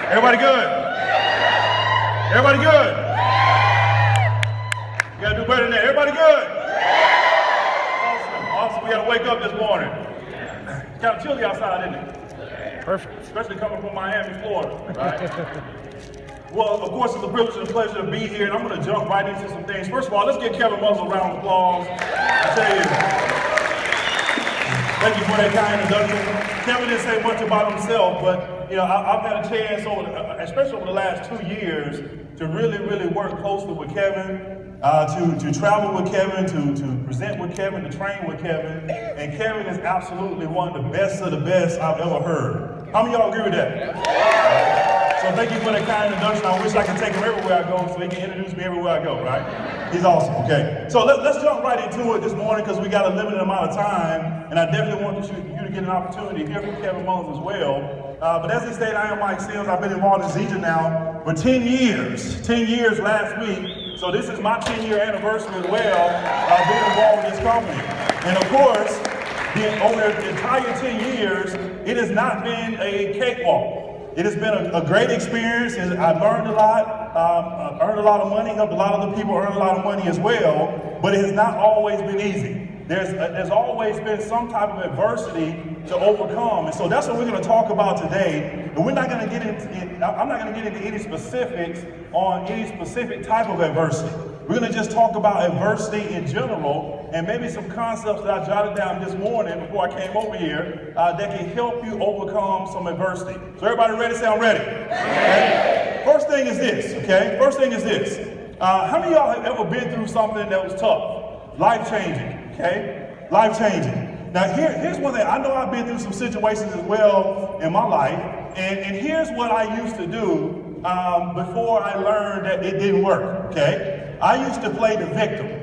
Everybody good? Everybody good? You gotta do better than that. Everybody good? Awesome. Awesome. We gotta wake up this morning. It's kind of chilly outside, isn't it? Perfect. Especially coming from Miami, Florida, right? Well, of course, it's a privilege and a pleasure to be here, and I'm going to jump right into some things. First of all, let's give Kevin Muzzle a round of applause. I tell you, thank you for that kind introduction. Kevin didn't say much about himself, but you know, I've had a chance, especially over the last 2 years, to really work closely with Kevin, to travel with Kevin, to present with Kevin, to train with Kevin, and Kevin is absolutely one of the best I've ever heard. How many of y'all agree with that? So thank you for that kind introduction. I wish I could take him everywhere I go so he can introduce me everywhere I go, right? He's awesome, okay? So let's jump right into it this morning because we got a limited amount of time, and I definitely want you to get an opportunity to hear from Kevin Mullins as well. But as he stated, I am Mike Sims. I've been involved in Zeta now for 10 years. 10 years last week. So this is my 10-year anniversary as well, being involved in this company. And of course, over the entire 10 years, it has not been a cakewalk. It has been a great experience, and I've learned a lot, earned a lot of money, helped a lot of other people earn a lot of money as well, but it has not always been easy. There's always been some type of adversity to overcome, and so that's what we're going to talk about today. And we're not going to get into, I'm not going to get into any specifics on any specific type of adversity. We're going to just talk about adversity in general, and maybe some concepts that I jotted down this morning before I came over here that can help you overcome some adversity. So everybody ready? Say I'm ready. Okay? First thing is this, okay? First thing is this. How many of y'all have ever been through something that was tough? Life-changing, okay? Life-changing. Now here's one thing. I know I've been through some situations as well in my life, and here's what I used to do before I learned that it didn't work, okay? I used to play the victim.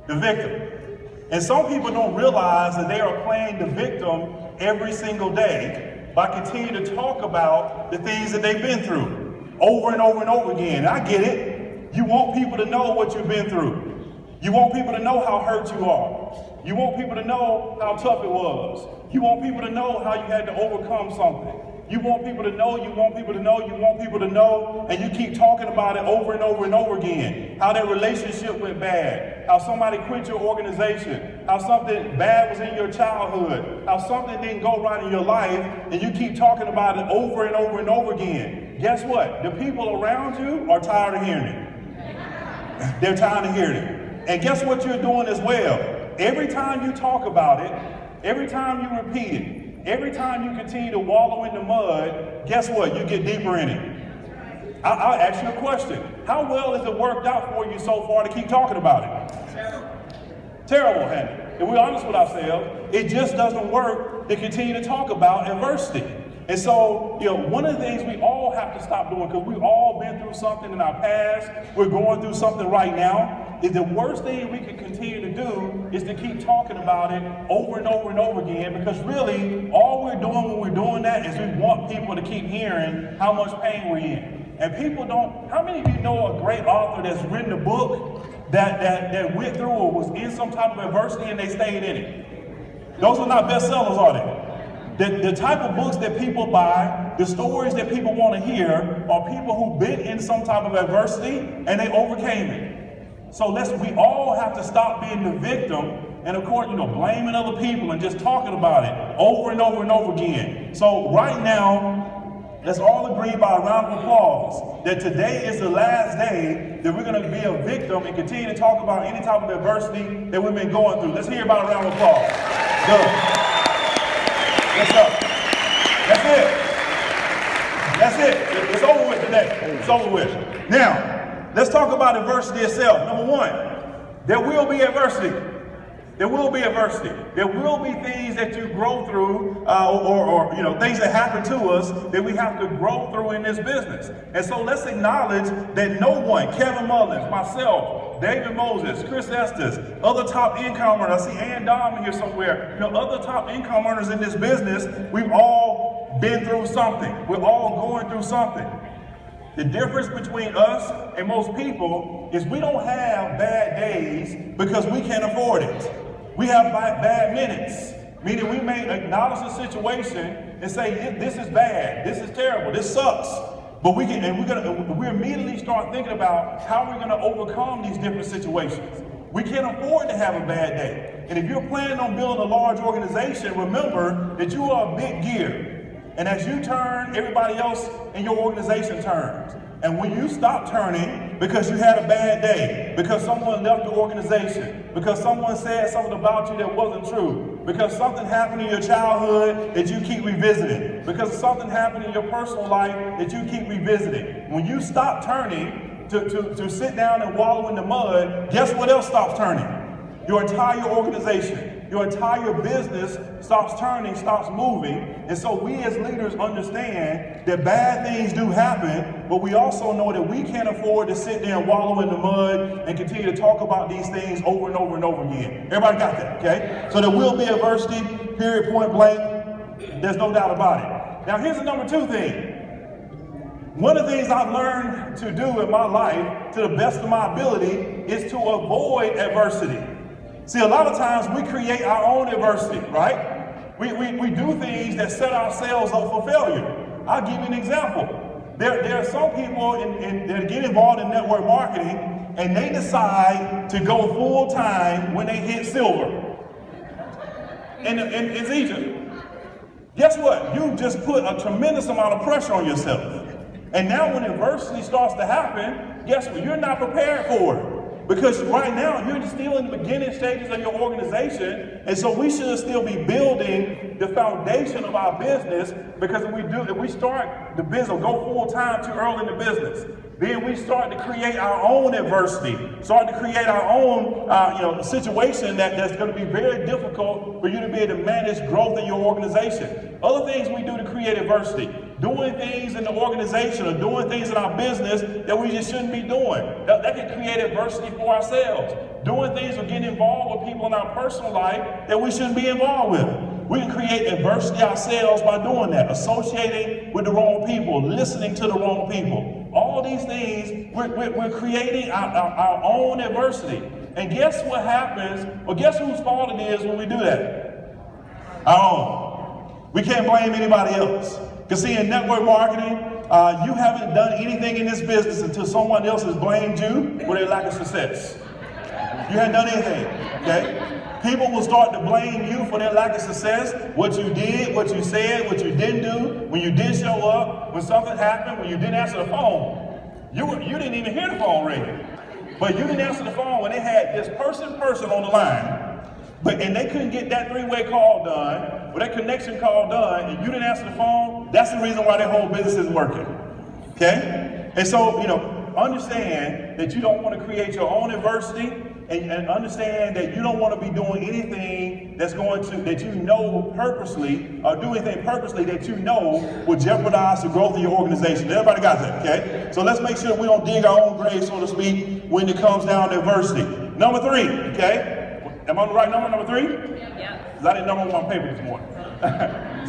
The victim. And some people don't realize that they are playing the victim every single day by continuing to talk about the things that they've been through over and over and over again. And I get it. You want people to know what you've been through. You want people to know how hurt you are. You want people to know how tough it was. You want people to know how you had to overcome something. You want people to know, you want people to know, you want people to know, and you keep talking about it over and over and over again. How that relationship went bad, how somebody quit your organization, how something bad was in your childhood, how something didn't go right in your life, and you keep talking about it over and over and over again. Guess what? The people around you are tired of hearing it. They're tired of hearing it. And guess what you're doing as well? Every time you talk about it, every time you repeat it, every time you continue to wallow in the mud, guess what? You get deeper in it. I'll ask you a question. How well has it worked out for you so far to keep talking about it? Terrible, hasn't it? If we're honest with ourselves, it just doesn't work to continue to talk about adversity. And so, you know, one of the things we all have to stop doing, because we've all been through something in our past, we're going through something right now, is the worst thing we can continue to do is to keep talking about it over and over and over again, because really, all we're doing when we're doing that is we want people to keep hearing how much pain we're in. And people don't, how many of you know a great author that's written a book that went through or was in some type of adversity and they stayed in it? Those are not bestsellers, are they? The type of books that people buy, the stories that people want to hear, are people who've been in some type of adversity and they overcame it. So we all have to stop being the victim and, of course, blaming other people and just talking about it over and over and over again. So right now, let's all agree by a round of applause that today is the last day that we're going to be a victim and continue to talk about any type of adversity that we've been going through. Let's hear about a round of applause. Good. What's up? That's it. That's it. It's over with today. It's over with. Now, let's talk about adversity itself. Number one, there will be adversity. There will be adversity. There will be things that you grow through, or things that happen to us that we have to grow through in this business. And so let's acknowledge that no one, Kevin Mullins, myself, David Moses, Chris Estes, other top income earners, I see Ann Dom here somewhere, other top income earners in this business, we've all been through something. We're all going through something. The difference between us and most people is we don't have bad days because we can't afford it. We have bad minutes, meaning we may acknowledge the situation and say, this is bad, this is terrible, this sucks. But we immediately start thinking about how we're gonna overcome these different situations. We can't afford to have a bad day. And if you're planning on building a large organization, remember that you are a big gear. And as you turn, everybody else in your organization turns. And when you stop turning because you had a bad day, because someone left the organization, because someone said something about you that wasn't true, because something happened in your childhood that you keep revisiting, because something happened in your personal life that you keep revisiting, when you stop turning to sit down and wallow in the mud, guess what else stops turning? Your entire organization. Your entire business stops turning, stops moving. And so we as leaders understand that bad things do happen, but we also know that we can't afford to sit there and wallow in the mud and continue to talk about these things over and over and over again. Everybody got that, okay? So there will be adversity, period, point blank. There's no doubt about it. Now here's the number 2 thing. One of the things I've learned to do in my life, to the best of my ability, is to avoid adversity. See, a lot of times we create our own adversity, right? We do things that set ourselves up for failure. I'll give you an example. There are some people that get involved in network marketing and they decide to go full time when they hit silver. And it's easy. Guess what? You just put a tremendous amount of pressure on yourself. And now when adversity starts to happen, guess what? You're not prepared for it. Because right now, you're still in the beginning stages of your organization, and so we should still be building the foundation of our business, because if we start the business or go full time too early in the business, then we start to create our own adversity, start to create our own situation that's going to be very difficult for you to be able to manage growth in your organization. Other things we do to create adversity: doing things in the organization or doing things in our business that we just shouldn't be doing. That can create adversity for ourselves. Doing things or getting involved with people in our personal life that we shouldn't be involved with. We can create adversity ourselves by doing that, associating with the wrong people, listening to the wrong people. All these things, we're creating our own adversity. And guess what happens, or guess whose fault it is when we do that? Our own. We can't blame anybody else. Because see, in network marketing, you haven't done anything in this business until someone else has blamed you for their lack of success. You haven't done anything, okay? People will start to blame you for their lack of success, what you did, what you said, what you didn't do, when you did show up, when something happened, when you didn't answer the phone. You didn't even hear the phone ring. But you didn't answer the phone when they had this person on the line, and they couldn't get that 3-way call done, or that connection call done, and you didn't answer the phone. That's the reason why their whole business isn't working, okay? And so, understand that you don't want to create your own adversity, and understand that you don't want to be doing anything that you know purposely, or do anything purposely that you know will jeopardize the growth of your organization. Everybody got that, okay? So let's make sure we don't dig our own grave, so to speak, when it comes down to adversity. Number 3, okay? Am I on the right number, number 3? Yeah. Because I didn't number one paper this morning.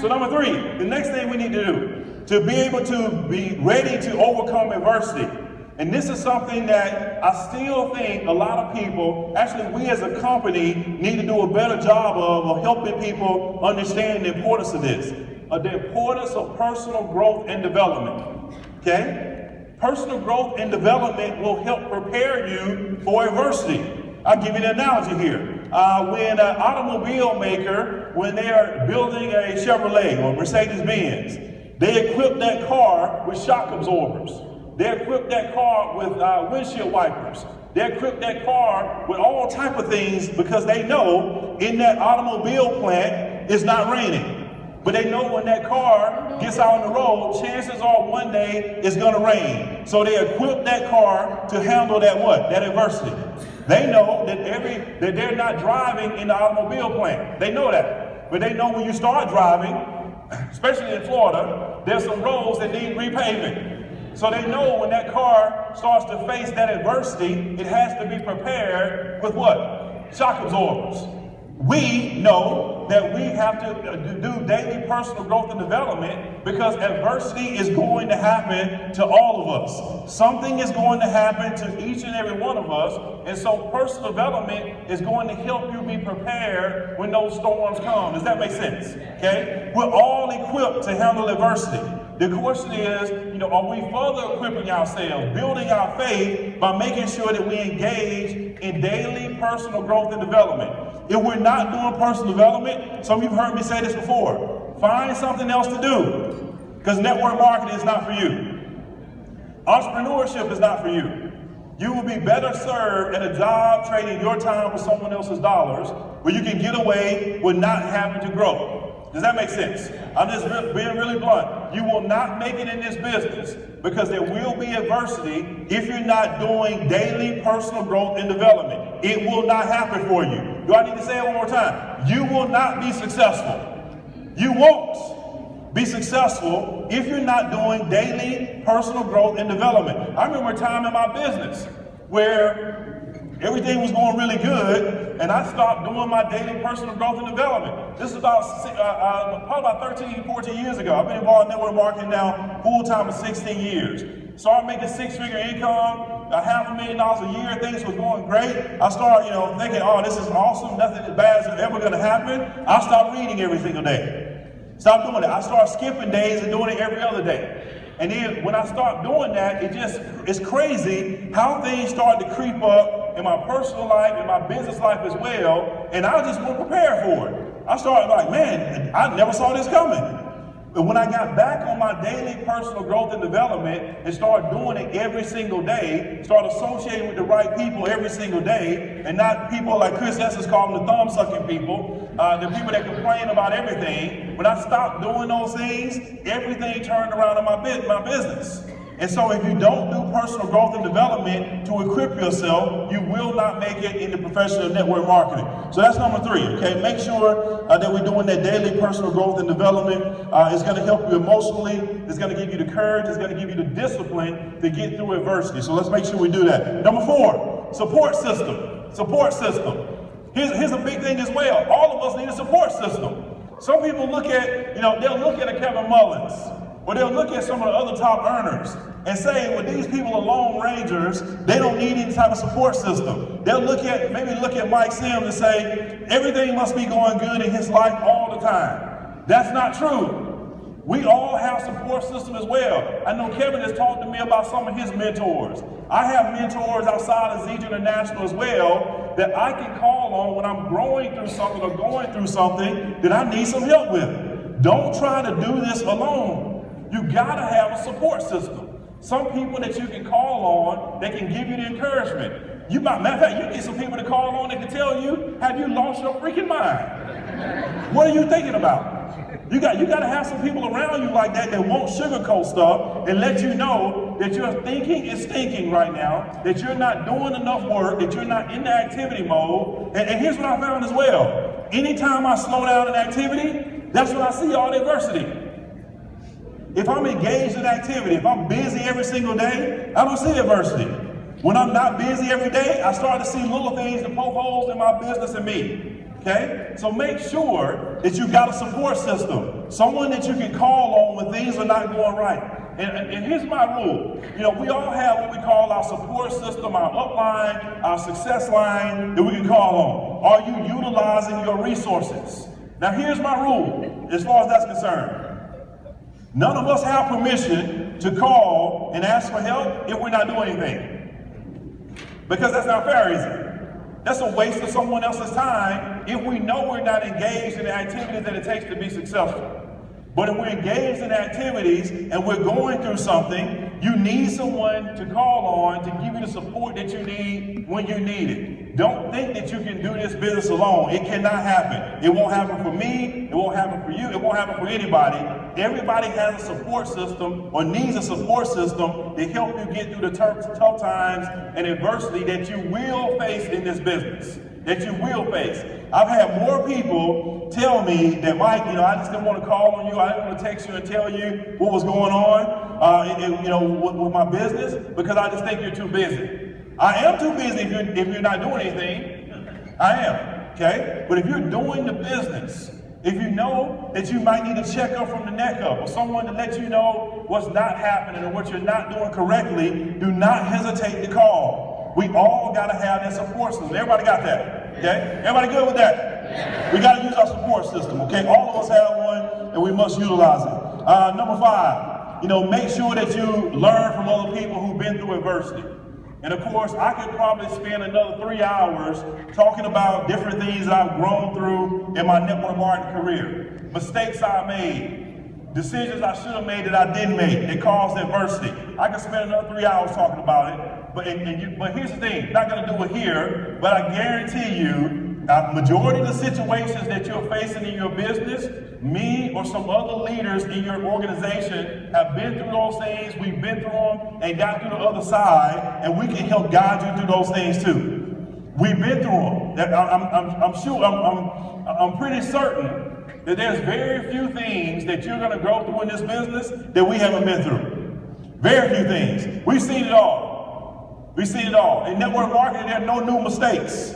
So number 3, the next thing we need to do, to be able to be ready to overcome adversity. And this is something that I still think a lot of people, actually we as a company, need to do a better job of helping people understand the importance of this. The importance of personal growth and development, okay? Personal growth and development will help prepare you for adversity. I'll give you an analogy here. When an automobile maker, when they are building a Chevrolet or Mercedes-Benz, they equip that car with shock absorbers. They equip that car with windshield wipers. They equip that car with all type of things because they know in that automobile plant it's not raining. But they know when that car gets out on the road, chances are one day it's gonna rain. So they equip that car to handle that what? That adversity. They know that they're not driving in the automobile plant. They know that. But they know when you start driving, especially in Florida, there's some roads that need repaving. So they know when that car starts to face that adversity, it has to be prepared with what? Shock absorbers. We know that we have to do daily personal growth and development because adversity is going to happen to all of us. Something is going to happen to each and every one of us. And so personal development is going to help you be prepared when those storms come. Does that make sense? Okay? We're all equipped to handle adversity. The question is, are we further equipping ourselves, building our faith by making sure that we engage in daily personal growth and development? If we're not doing personal development, some of you have heard me say this before, find something else to do, because network marketing is not for you. Entrepreneurship is not for you. You will be better served at a job trading your time with someone else's dollars, where you can get away with not having to grow. Does that make sense? I'm just being really blunt. You will not make it in this business because there will be adversity if you're not doing daily personal growth and development. It will not happen for you. Do I need to say it one more time? You will not be successful. You won't be successful if you're not doing daily personal growth and development. I remember a time in my business where everything was going really good, and I stopped doing my daily personal growth and development. This is probably about 13, 14 years ago. I've been involved in network marketing now full-time for 16 years. Started making six-figure income, $500,000 a year. Things were going great. I started, thinking, oh, this is awesome. Nothing as bad is ever going to happen. I stopped reading every single day. Stop doing it. I started skipping days and doing it every other day. And then when I start doing that, it's crazy how things start to creep up in my personal life, in my business life as well, and I just wasn't prepared for it. I started like, man, I never saw this coming. But when I got back on my daily personal growth and development and started doing it every single day, started associating with the right people every single day, and not people like Chris Estes called them the thumb-sucking people, the people that complain about everything. When I stopped doing those things, everything turned around in my business. And so if you don't do personal growth and development to equip yourself, you will not make it in the profession of network marketing. So that's number 3, okay? Make sure that we're doing that daily personal growth and development. It's going to help you emotionally. It's going to give you the courage. It's going to give you the discipline to get through adversity. So let's make sure we do that. Number 4, support system. Support system. Here's a big thing as well. All of us need a support system. Some people look at, they'll look at a Kevin Mullins, or they'll look at some of the other top earners and say, well, these people are lone rangers, they don't need any type of support system. They'll maybe look at Mike Sims and say, everything must be going good in his life all the time. That's not true. We all have support system as well. I know Kevin has talked to me about some of his mentors. I have mentors outside of Zedge International as well that I can call on when I'm growing through something or going through something that I need some help with. Don't try to do this alone. You gotta have a support system. Some people that you can call on that can give you the encouragement. Matter of fact, you need some people to call on that can tell you, have you lost your freaking mind? What are you thinking about? You got to have some people around you like that won't sugarcoat stuff and let you know that your thinking is stinking right now, that you're not doing enough work, that you're not in the activity mode. And here's what I found as well. Anytime I slow down in activity, that's when I see all the adversity. If I'm engaged in activity, if I'm busy every single day, I don't see adversity. When I'm not busy every day, I start to see little things that poke holes in my business and me. Okay? So make sure that you got a support system, someone that you can call on when things are not going right. And here's my rule. We all have what we call our support system, our upline, our success line that we can call on. Are you utilizing your resources? Now here's my rule as far as that's concerned. None of us have permission to call and ask for help if we're not doing anything. Because that's not fair, is it? That's a waste of someone else's time if we know we're not engaged in the activities that it takes to be successful. But if we're engaged in activities and we're going through something, you need someone to call on to give you the support that you need when you need it. Don't think that you can do this business alone. It cannot happen. It won't happen for me. It won't happen for you. It won't happen for anybody. Everybody has a support system or needs a support system to help you get through the tough times and adversity that you will face in this business. That you will face. I've had more people tell me that, Mike, I just didn't want to call on you. I didn't want to text you and tell you what was going on, with my business because I just think you're too busy. I am too busy if you're not doing anything. I am, okay? But if you're doing the business, if you know that you might need a checkup from the neck up or someone to let you know what's not happening or what you're not doing correctly, do not hesitate to call. We all got to have that support system. Everybody got that, okay? Everybody good with that? We got to use our support system, okay? All of us have one, and we must utilize it. Number 5, make sure that you learn from other people who've been through adversity. And of course, I could probably spend another 3 hours talking about different things that I've grown through in my network marketing career. Mistakes I made, decisions I should have made that I didn't make that caused adversity. I could spend another 3 hours talking about it. But here's the thing, not going to do it here, but I guarantee you, majority of the situations that you're facing in your business, me or some other leaders in your organization have been through those things. We've been through them and got through the other side, and we can help guide you through those things too. We've been through them. I'm pretty certain that there's very few things that you're going to go through in this business that we haven't been through. Very few things. We've seen it all. We've seen it all. In network marketing, there are no new mistakes.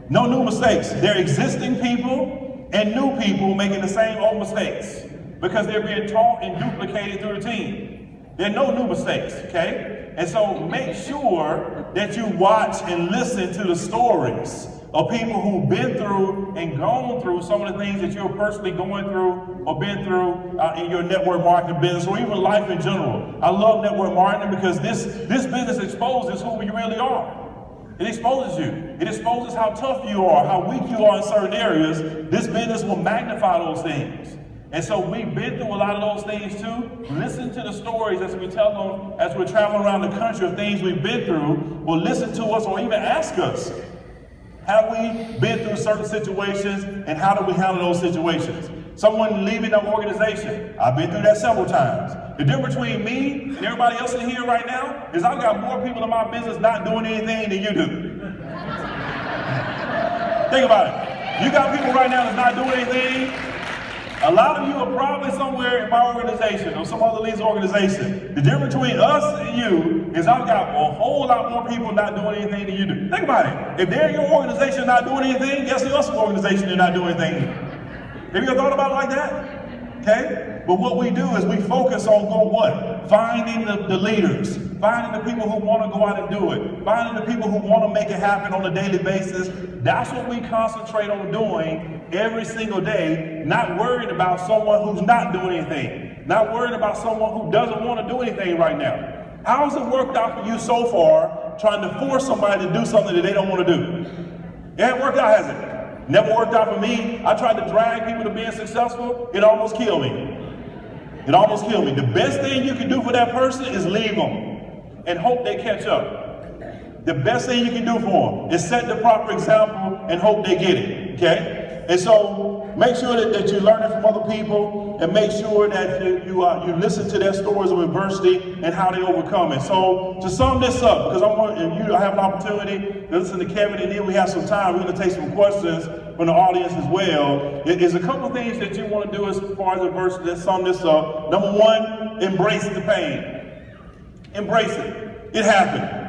No new mistakes. There are existing people and new people making the same old mistakes because they're being taught and duplicated through the team. There are no new mistakes, okay? And so make sure that you watch and listen to the stories of people who've been through and gone through some of the things that you're personally going through or been through in your network marketing business or even life in general. I love network marketing because this business exposes who you really are. It exposes you. It exposes how tough you are, how weak you are in certain areas. This business will magnify those things. And so we've been through a lot of those things too. Listen to the stories as we tell them, as we're traveling around the country of things we've been through, or listen to us or even ask us, have we been through certain situations and how do we handle those situations? Someone leaving an organization, I've been through that several times. The difference between me and everybody else in here right now is I've got more people in my business not doing anything than you do. Think about it. You got people right now that's not doing anything. A lot of you are probably somewhere in my organization or some other leads organization. The difference between us and you is I've got a whole lot more people not doing anything than you do. Think about it. If they're in your organization not doing anything, guess the other organization they're not doing anything. Have you ever thought about it like that? Okay? But what we do is we focus on what? Finding the leaders, finding the people who want to go out and do it, finding the people who want to make it happen on a daily basis. That's what we concentrate on doing every single day, not worried about someone who's not doing anything, not worried about someone who doesn't want to do anything right now. How's it worked out for you so far trying to force somebody to do something that they don't want to do? It hasn't worked out, has it? Never worked out for me. I tried to drag people to being successful. It almost killed me. It almost killed me. The best thing you can do for that person is leave them and hope they catch up. The best thing you can do for them is set the proper example and hope they get it, okay? And so make sure that you're learning from other people and make sure that you listen to their stories of adversity and how they overcome it. So to sum this up, because I have an opportunity to listen to Kevin and then we have some time, we're going to take some questions from the audience as well. There's a couple of things that you want to do as far as adversity. Let's sum this up. Number one, embrace the pain. Embrace it. It happened.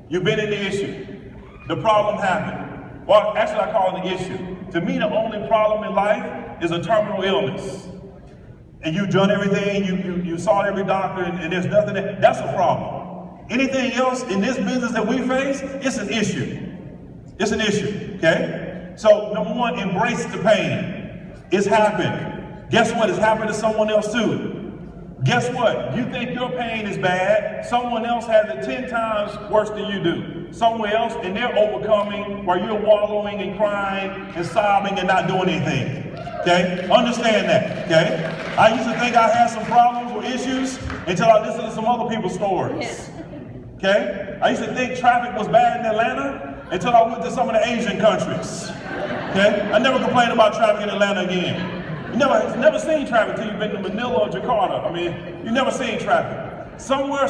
You've been in the issue. The problem happened. Well, actually, I call it the issue. To me, the only problem in life is a terminal illness. And you've done everything, you saw every doctor, and there's nothing that's a problem. Anything else in this business that we face, it's an issue. It's an issue, okay? So, number one, embrace the pain. It's happened. Guess what? It's happened to someone else too. Guess what? You think your pain is bad, someone else has it 10 times worse than you do. Somewhere else, and they're overcoming while you're wallowing and crying and sobbing and not doing anything. Okay? Understand that, okay? I used to think I had some problems or issues until I listened to some other people's stories. Okay? I used to think traffic was bad in Atlanta until I went to some of the Asian countries. Okay? I never complained about traffic in Atlanta again. You never seen traffic till you've been to Manila or Jakarta. I mean, you never seen traffic. Somewhere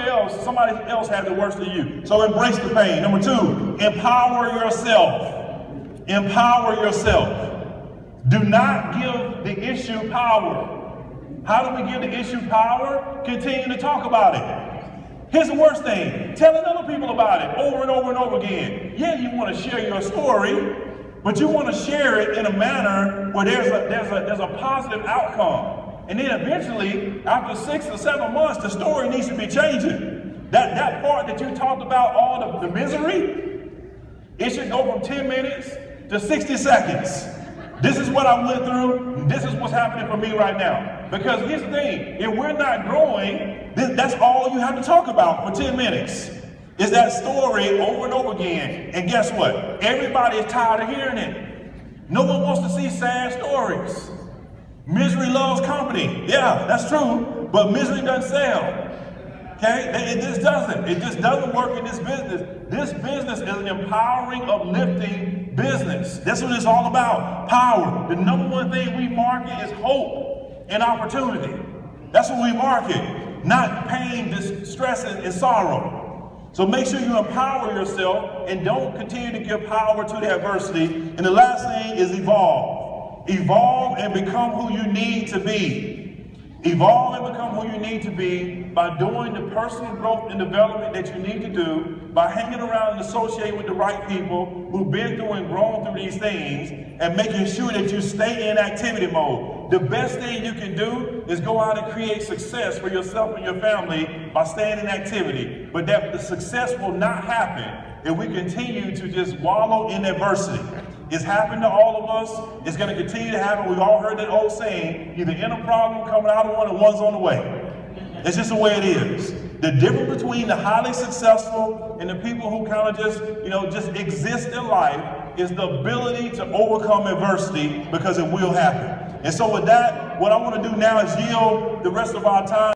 else, somebody else has it worse than you. So embrace the pain. Number two, empower yourself. Empower yourself. Do not give the issue power. How do we give the issue power? Continue to talk about it. Here's the worst thing, telling other people about it over and over and over again. Yeah, you want to share your story, but you want to share it in a manner where there's a positive outcome. And then eventually, after 6 or 7 months, the story needs to be changing. That part that you talked about, all the misery, it should go from 10 minutes to 60 seconds. This is what I went through. This is what's happening for me right now. Because here's the thing, if we're not growing, then that's all you have to talk about for 10 minutes. Is that story over and over again. And guess what? Everybody is tired of hearing it. No one wants to see sad stories. Misery loves company. Yeah, that's true, but misery doesn't sell. Okay, it just doesn't. It just doesn't work in this business. This business is an empowering, uplifting business. That's what it's all about. Power. The number one thing we market is hope and opportunity. That's what we market, not pain, distress, and sorrow. So make sure you empower yourself and don't continue to give power to the adversity. And the last thing is evolve. Evolve and become who you need to be. Evolve and become who you need to be by doing the personal growth and development that you need to do, by hanging around and associating with the right people who've been through and grown through these things, and making sure that you stay in activity mode. The best thing you can do is go out and create success for yourself and your family by staying in activity. But that the success will not happen if we continue to just wallow in adversity. It's happened to all of us. It's going to continue to happen. We've all heard that old saying, either in a problem, coming out of one, or one's on the way. It's just the way it is. The difference between the highly successful and the people who kind of just exist in life is the ability to overcome adversity, because it will happen. And so with that, what I want to do now is yield the rest of our time